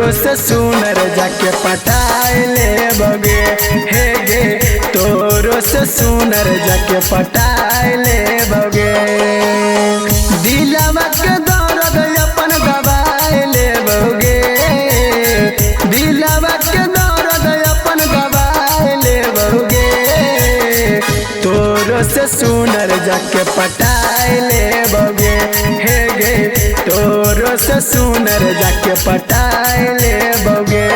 तोरो से सुनर जाके पटाए ले बगे। हे गे तोरो से सुनर जाके पटाए ले बगे। दिलवा के दर्द अपन दबाए ले बगे। दिलवा के दर्द अपन दबाए ले बगे। तोरो से सुनर जाके पटाए ले बगे। हे गे तोरो से सुनर जाके पटाए ले बगे।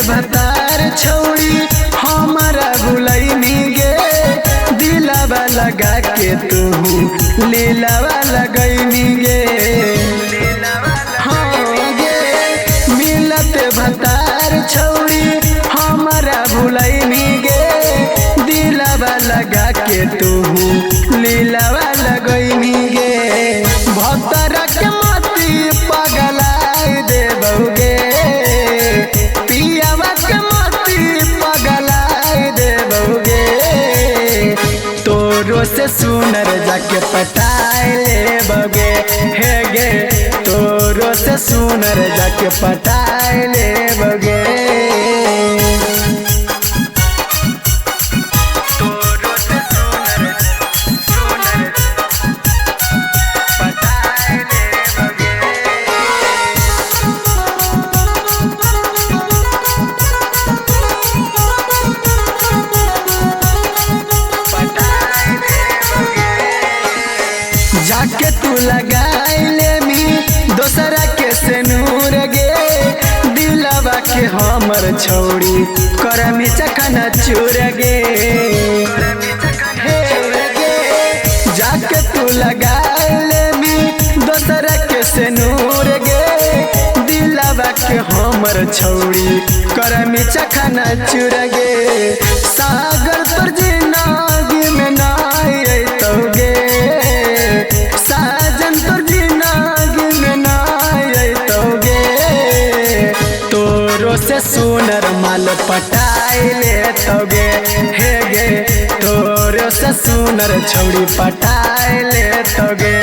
भतार छौड़ी हमारा भुलैनी गे। दिलवा लगा के तू लीलावा लगैनी गे। हाँ गे मिलत भतार छौड़ी हमारा भुलैनी गे। दिलवा लगा के तू लीलावा लगैनी गे। भतरा के मती पगलाई देबौगे। पियावा के मती पगलाई देबौगे। तोरो से सुनर जाके पटाए ले बगे। हे गे तोरो से सुनर जाके पटाए ले बगे। जाके तू लगाई ले मी दोसरा के सेनूर गे। दिलवा के हमर छौड़ी करमी चखना चूर गे। हे गे जाके तू लगाई ले मी दोसरा के सेनूर गे। दिलवा के हमर छौड़ी करमी चखना चूर गे। सागर तोर जिंदगी में नाई अइतौगे। साजन तोर जिंदगी में नाई अइतौगे। तोरो से सुनर माल पटाए लेतौगे। हे गे तोरो से सुनर छौड़ी पटाए लेतौगे।